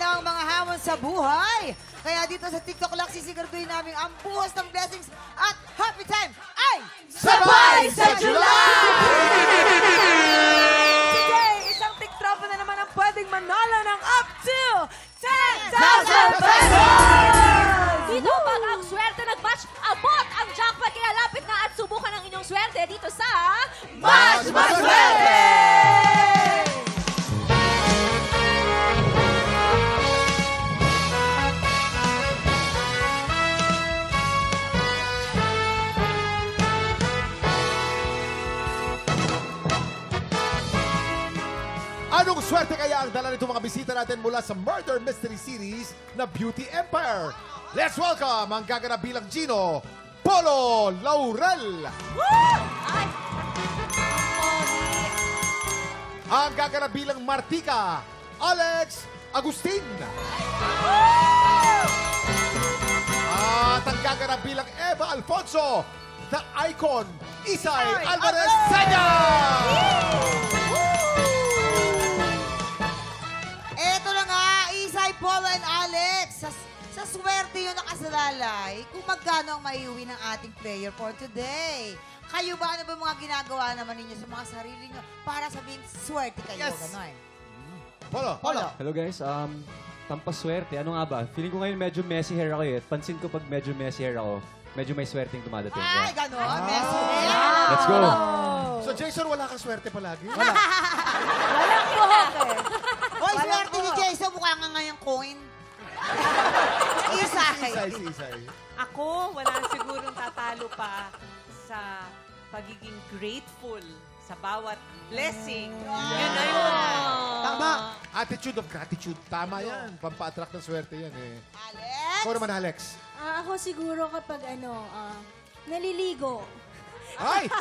ang mga hamon sa buhay. Kaya dito sa TikTok lang sisiguraduhin namin ang buhos ng blessings at happy time ay Sabay sa July! Today, isang TikTok na naman ang pwedeng manalo ng up to 10,000 pesos! Dito pag ang swerte nag-match, abot ang jackpot. Kaya lapit na at subukan ang inyong swerte dito sa Mas Maswerte! Anong swerte kaya ang dala nito mga bisita natin mula sa Murder Mystery Series na Beauty Empire? Let's welcome ang gaganap bilang Gino, Polo Laurel. Ay! Ang gaganap bilang Martika, Alex Agustin. At ang gaganap bilang Eva Alfonso, the icon, Isay Alvarez Senya. Eto na nga, Isay, Polo, and Alex. Sa swerte yun nakasalalay kung magkano ang maiuwi ng ating player for today. Kayo ba, ano ba mga ginagawa naman ninyo sa mga sarili nyo para sabihin swerte kayo? Yes. Ganon. Polo. Hello guys, pampaswerte. Ano nga ba? Feeling ko ngayon medyo messy hair ako eh. Pansin ko pag medyo messy hair ako, medyo may swerteng dumadating. Ay, ganon. Messi. Let's go! So Jason, wala kang swerte palagi? Wala. walang buhok eh. Hoy, swerte ni Jason, mukha nga ngayong coin. Isay. Isay. Ako, wala sigurong tatalo pa sa pagiging grateful sa bawat blessing. Yun na yun. Tama. Attitude of gratitude. Tama yan. Pampa-attract ng swerte yan eh. Alex? Ikaw naman, Alex. Ako siguro kapag naliligo. Ay!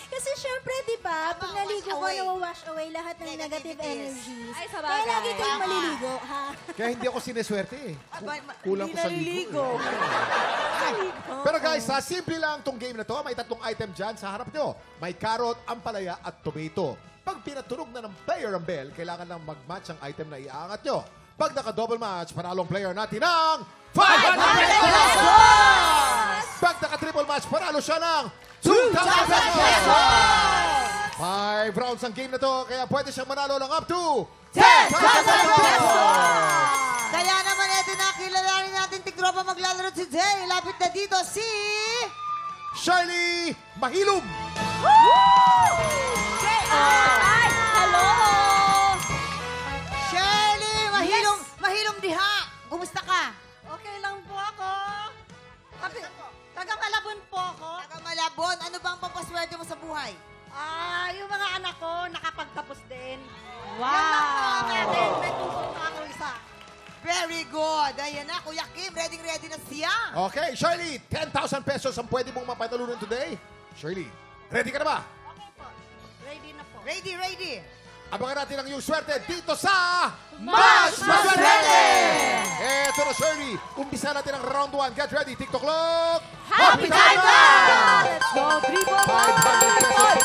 Kasi syempre, di ba, pag Tama, naligo wash ko, away. nawawash away lahat ng negative Negativities. energies. Ay, sa Kaya bagay. lagi kayong Tama. maliligo, ha? Kaya hindi ako sineswerte eh. Kulang ko Hindi sa naliligo. ligo. Pero guys, simple lang tong game na to. May tatlong item dyan sa harap nyo. May carrot, ampalaya at tomato. Pag pinatunog na ng player ang bell, kailangan lang mag-match ang item na iaangat nyo. Pag naka-double match, panalong player natin ng 500 pesos! Pag naka-triple match, panalo siya ng 2,000 pesos! 5 rounds ang game na to, kaya pwede siyang manalo ng up to 10,000 pesos! Kaya naman ito na, kilalanin natin tiktropa maglalaro today. Lapit na dito si... Shirley Mahilum! Ay! Hello! Shirley, mahilom diha. Kumusta ka? Okay lang po ako. Taga-Malabon po ako. Taga Malabon, ano bang papaswerte mo sa buhay? Yung mga anak ko, nakapagtapos din. Wow! May tungkol pa ako isa. Very good. Ayan na, Kuya Kim, ready na siya. Okay, Shirley, 10,000 pesos ang pwede mong mapatalunan today. Shirley, ready ka na ba? Okay po. Ready na po. Ready. Abangan natin ang iyong swerte dito sa... Mas Maswerte! Eto na, Shirley. Umpisa natin ang round 1. Get ready, TikTok clock. Happy time na! Let's go! 500 pesos.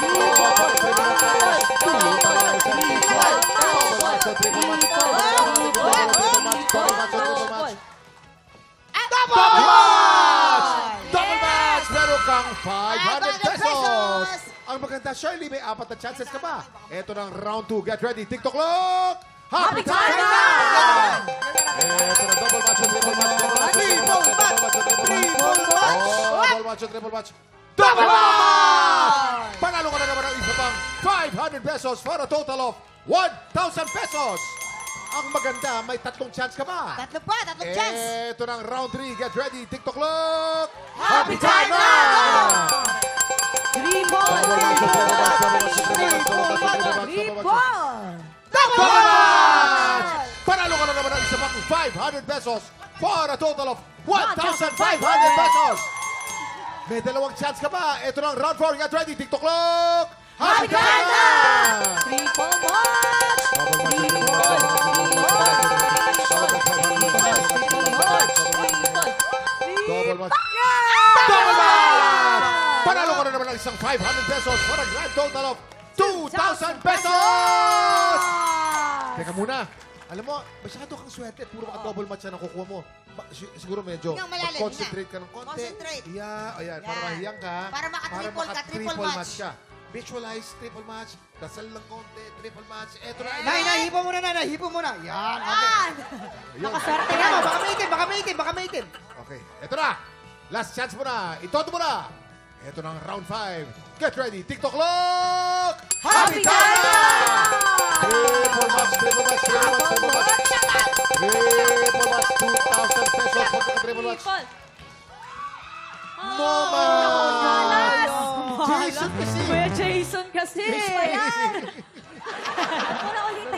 Double match! Double match! Meron kang 500 pesos. Ang maganda, Shirley, may 4 na chances ka pa. Eto na ang round 2. Get ready, TikTok clock. Happy time na! Eto na, double match, triple match, double match, triple match. Double match! Panalo ka na naman ng isa pang 500 pesos for a total of 1,000 pesos. Ang maganda, may 3 chance ka pa. Tatlong chance. Eto na ang round 3. Get ready, TikTok clock. Happy time na! Double match! Panalo ka na naman ng isa pang 500 pesos for a total of 1,500 pesos. May 2 chance ka pa. Ito na ang round 4. Get ready, TikTok clock. Happy time na! Triple match! Double match. Double match! Panalo ka na naman ng isang 500 pesos for a grand total of 2,000 pesos! Teka muna. Alam mo, masyado kang swerte. Puro ka double match na nakukuha mo. Siguro medyo Hingang malalim, concentrate ka ng konti. Concentrate. Yeah, ayan. Para Yan. mahiyang ka. Para maka-triple ka, triple match. ka. Visualize, triple match. Dasal lang konti, triple match. Eto na. Nay, hipo muna, Nay. Hipo muna. Yan. Okay. Ayun. Tingnan mo, baka may itim. Okay, eto na. Last chance mo na. Itodo mo na. Eto na ang round 5. Get ready. TikTok clock! Happy time! Triple match, triple match, triple match, triple match. Triple match, 2,000 pesos. Triple match. People. No man! Jason kasi. Kuya Jason kasi.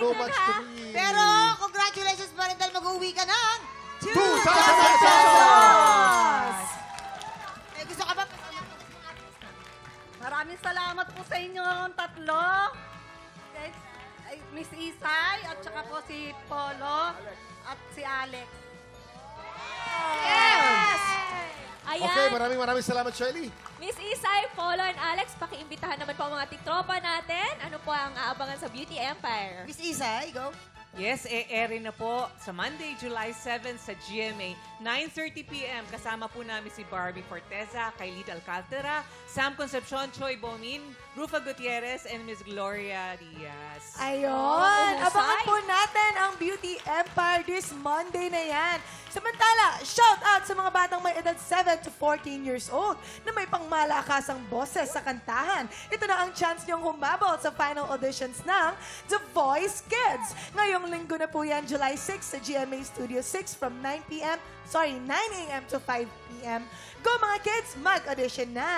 No match to me. Pero, congratulations pa rin dahil mag-uwi ka ng 2,000 pesos! Eh, gusto ka ba? Maraming salamat po sa inyo ang tatlo. Miss Isay at saka po si Polo at si Alex. Yes! Ayan. Okay, maraming salamat, Shirley. Miss Isay, Polo, and Alex, pakiimbitahan naman po ang mga tiktropa natin. Ano po ang aabangan sa Beauty Empire? Miss Isay, go. Yes, e-airin na po sa Monday, July 7 sa GMA, 9:30 p.m. Kasama po namin si Barbie Forteza, Kailit Alcantara, Sam Concepcion, Choi Bomin, Rufa Gutierrez, and Miss Gloria Diaz. Ayun. Oh, Abangan po natin ang Beauty Empire this Monday na yan. Samantala, shout out sa mga batang may edad 7 to 14 years old na may pangmalakasang boses sa kantahan. Ito na ang chance niyong humabol sa final auditions ng The Voice Kids. Ngayong linggo na po yan, July 6 sa GMA Studio 6 from 9 a.m. to 5 p.m. Go mga kids, mag-audition na!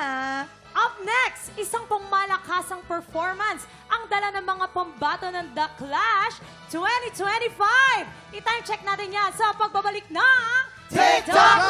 Up next, isang pangmalakasang performance ang dala ng mga pambato ng The Clash 2025. I-time check natin yan sa pagbabalik ng TikTok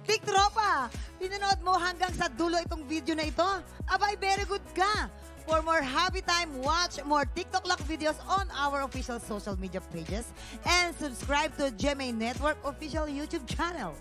Tiktropa, pinanood mo hanggang sa dulo itong video na ito? Abay, very good ka! For more happy time, watch more TikTok Lock videos on our official social media pages and subscribe to GMA Network official YouTube channel.